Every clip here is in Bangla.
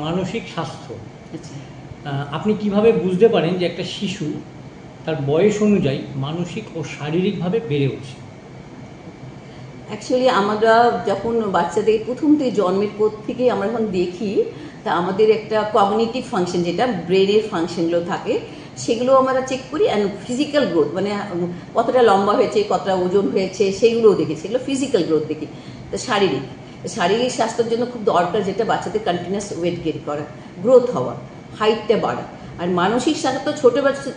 মানসিক স্বাস্থ্য আচ্ছা, আপনি কিভাবে বুঝতে পারেন যে একটা শিশু তার বয়স অনুযায়ী মানসিক ও শারীরিকভাবে বেড়ে উঠছে? অ্যাকচুয়ালি আমরা যখন বাচ্চাদের প্রথম থেকে জন্মের পর থেকে আমরা যখন দেখি, তা আমাদের একটা কগনিটিভ ফাংশন, যেটা ব্রেনের ফাংশনগুলো থাকে, সেগুলো আমরা চেক করি। অ্যান্ড ফিজিক্যাল গ্রোথ, মানে কতটা লম্বা হয়েছে, কতটা ওজন হয়েছে, সেইগুলোও দেখি। সেগুলো ফিজিক্যাল গ্রোথ দেখি। তো শারীরিক শারীরিক স্বাস্থ্যের জন্য খুব দরকার, যেটা বাচ্চাদের কন্টিনিউয়াস ওয়েট গেইন করা, গ্রোথ হওয়া, হাইটটা বাড়া। আর মানসিক স্বাস্থ্য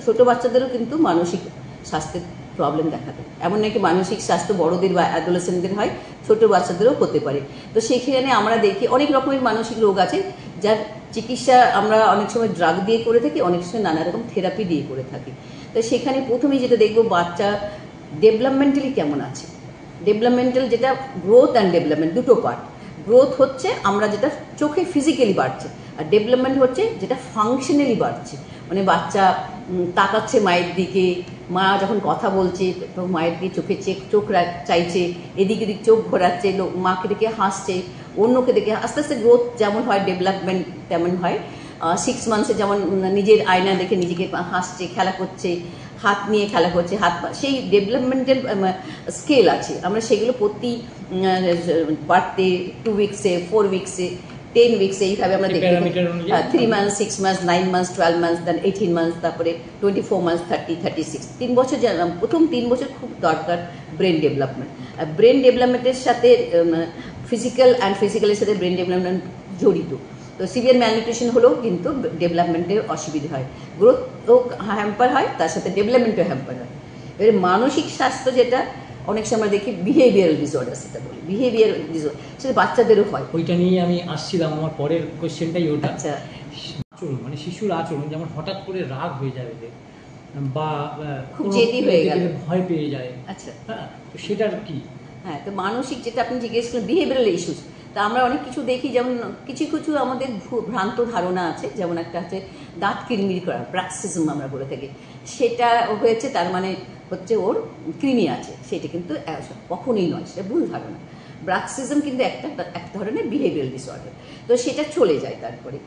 ছোট বাচ্চাদেরও কিন্তু মানসিক স্বাস্থ্যের প্রবলেম দেখা দেয়। এমন নাকি মানসিক স্বাস্থ্য বড়দের বা অ্যাডোলেসেন্টদের হয়, ছোট বাচ্চাদেরও হতে পারে। তো সেখানে আমরা দেখি অনেক রকমের মানসিক রোগ আছে, যার চিকিৎসা আমরা অনেক সময় ড্রাগ দিয়ে করে থাকি, অনেক সময় নানা রকম থেরাপি দিয়ে করে থাকি। তো সেখানে প্রথমেই যেটা দেখবো, বাচ্চা ডেভেলপমেন্টালি কেমন আছে। ডেভেলপমেন্টাল, যেটা গ্রোথ অ্যান্ড ডেভেলপমেন্ট দুটো পার্ট। গ্রোথ হচ্ছে আমরা যেটা চোখে ফিজিক্যালি বাড়ছে, আর ডেভেলপমেন্ট হচ্ছে যেটা ফাংশনালি বাড়ছে। মানে বাচ্চা তাকাচ্ছে মায়ের দিকে, মা যখন কথা বলছে তো মায়ের দিকে চোখে চোখ চাইছে, এদিকে এদিক চোখ ঘোরাচ্ছে, মাকে দেখে হাসছে, অন্যকে দেখে আস্তে আস্তে গ্রোথ যেমন হয়, ডেভেলপমেন্ট তেমন হয়। 6 মান্থসে যেমন নিজের আয়না দেখে নিজেকে হাসছে, খেলা করছে, হাত নিয়ে খেলা করছে, সেই ডেভেলপমেন্টাল স্কেল আছে। আমরা সেগুলো প্রতি বাড়তে 2 উইক্সে, 4 উইক্সে, 10 উইক্সে, এইভাবে আমরা দেখতে 3 মান্থস, 6 মান্থস, 9 মান্থস, 12 মান্থস, দেন 18 মান্থস, তারপরে 24 মান্থস, 30, 36। 3 বছর প্রথম 3 বছর খুব দরকার ব্রেন ডেভেলপমেন্ট। আর ব্রেন ডেভেলপমেন্টের সাথে ফিজিক্যালের সাথে ব্রেন ডেভেলপমেন্ট জড়িত। তো সিভিয়ার ম্যালনিউট্রিশন হলেও কিন্তু ডেভেলপমেন্টের অসুবিধা হয়, গ্রোথও হ্যাম্পার হয়, তার সাথে ডেভেলপমেন্টও হ্যাম্পার হয়। এবার মানসিক স্বাস্থ্য, যেটা অনেক সময় দেখি বিহেভিয়ারাল ডিসঅর্ডার, সেটা বলি বিহেভিয়ার ডিসঅর্ডার, সেটা বাচ্চাদেরও হয়। ওইটা নিয়ে আমি আসছিলাম, আমার পরের কোশ্চেনটাই ওটা। আচ্ছা, আচরণ মানে শিশুর আচরণ, যেমন হঠাৎ করে রাগ হয়ে যাবে, বা খুব জেদি হয়ে গেল, ভয় পেয়ে যায়। আচ্ছা, হ্যাঁ, তো সেটার কি? হ্যাঁ, তো মানসিক, যেটা আপনি জিজ্ঞেস করলেন, বিহেভিয়ারাল ইস্যুস। তা আমরা অনেক কিছু দেখি, যেমন কিছু কিছু আমাদের ভ্রান্ত ধারণা আছে। যেমন একটা হচ্ছে দাঁত কিরমির করা, ব্রাক্সিজম আমরা বলে থাকি, সেটা হয়েছে, তার মানে হচ্ছে ওর কৃমি আছে। সেটা কিন্তু কখনোই নয়, সেটা ভুল ধারণা। ব্রাক্সিজম কিন্তু এক ধরনের বিহেভিয়ারাল ডিসঅর্ডার। তো সেটা চলে যায়। তারপরে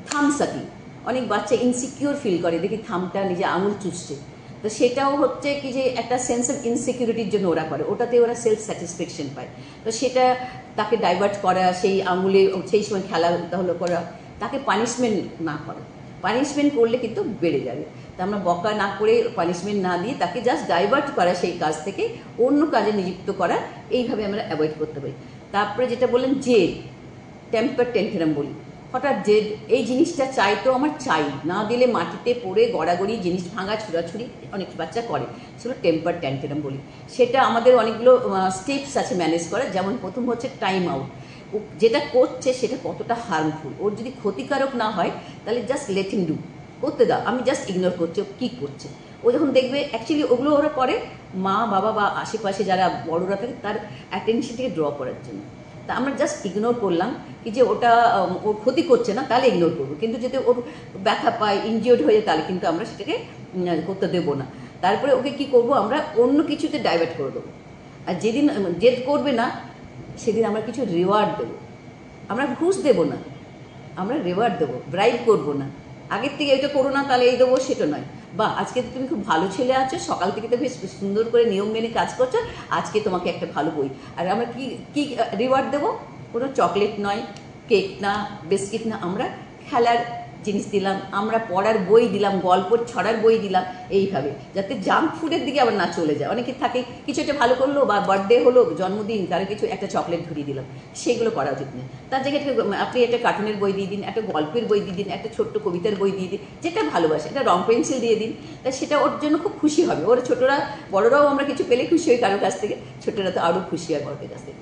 থাম সাকিং, অনেক বাচ্চা ইনসিকিউর ফিল করে, দেখি থামটা নিজে আঙুল চুষছে। তো সেটাও হচ্ছে কি, যে একটা সেন্স অফ ইনসিকিউরিটির জন্য ওরা করে, ওটাতে ওরা সেলফ স্যাটিসফ্যাকশন পায়। তো সেটা তাকে ডাইভার্ট করা, সেই আঙুলে সেই সময় খেলাধুলো করা, তাকে পানিশমেন্ট না করা। পানিশমেন্ট করলে কিন্তু বেড়ে যাবে। তা আমরা বকা না করে, পানিশমেন্ট না দিয়ে, তাকে জাস্ট ডাইভার্ট করা, সেই কাজ থেকে অন্য কাজে নিযুক্ত করা, এইভাবে আমরা অ্যাভয়েড করতে পারি। তারপরে যেটা বললেন, জেদ, টেম্পার ট্যান্ট্রাম বলি, হঠাৎ জেদ, এই জিনিসটা চাই তো আমার চাই, না দিলে মাটিতে পড়ে গড়াগড়ি, জিনিস ভাঙা, ছুড়াছুড়ি অনেক বাচ্চা করে, সেগুলো টেম্পার ট্যান্ট্রাম বলি। সেটা আমাদের অনেকগুলো স্টেপস আছে ম্যানেজ করার। যেমন প্রথম হচ্ছে টাইম আউট। ও যেটা করছে সেটা কতটা হার্মফুল, ওর যদি ক্ষতিকারক না হয় তাহলে জাস্ট লেট হিম ডু, করতে দাও, আমি জাস্ট ইগনোর করছি ও কী করছে। ও যখন দেখবে, অ্যাকচুয়ালি ওগুলো ওরা করে মা বাবা বা আশেপাশে যারা বড়রা থাকে, তার অ্যাটেনশনটাকে ড্র করার জন্য। তা আমরা জাস্ট ইগনোর করলাম, কি যে ওটা ওর ক্ষতি করছে না, তাহলে ইগনোর করবো। কিন্তু যদি ওর ব্যথা পায়, ইনজিওর্ড হয়ে যায়, তাহলে কিন্তু আমরা সেটাকে করতে দেবো না। তারপরে ওকে কি করব, আমরা অন্য কিছুতে ডাইভার্ট করে দেবো। আর যেদিন জেদ করবে না, সেদিন আমরা কিছু রিওয়ার্ড দেবো। আমরা ঘুষ দেবো না, আমরা রিওয়ার্ড দেবো, ব্রাইব করবো না। আগের থেকে এটা করো না, তাহলে এই দেবো, সেটা নয়। বা আজকে তুমি খুব ভালো ছেলে আছো, সকাল থেকে তো বেশ সুন্দর করে নিয়ম মেনে কাজ করছো, আজকে তোমাকে একটা ভালো বই। আর আমরা কি কি রিওয়ার্ড দেবো? কোনো চকলেট নয়, কেক না, বিস্কিট না, আমরা খেলার জিনিস দিলাম, আমরা পড়ার বই দিলাম, গল্প ছড়ার বই দিলাম, এইভাবে, যাতে জাঙ্ক ফুডের দিকে আবার না চলে যায়। অনেকে থাকে, কিছু একটা ভালো করলো, বা বার্থডে হলো, জন্মদিন, তার কিছু একটা চকলেট ধরিয়ে দিলাম, সেগুলো করা উচিত নয়। তার জায়গায় আপনি একটা কার্টুনের বই দিয়ে দিন, একটা গল্পের বই দিয়ে দিন, একটা ছোট্ট কবিতার বই দিয়ে দিন, যেটা ভালোবাসে, একটা রং পেন্সিল দিয়ে দিন। তা সেটা ওর জন্য খুব খুশি হবে। ওরা ছোটরা, বড়রাও আমরা কিছু পেলে খুশি হই কারোর কাছ থেকে, ছোটরা তো আরও খুশি হয় বড়দের কাছ থেকে।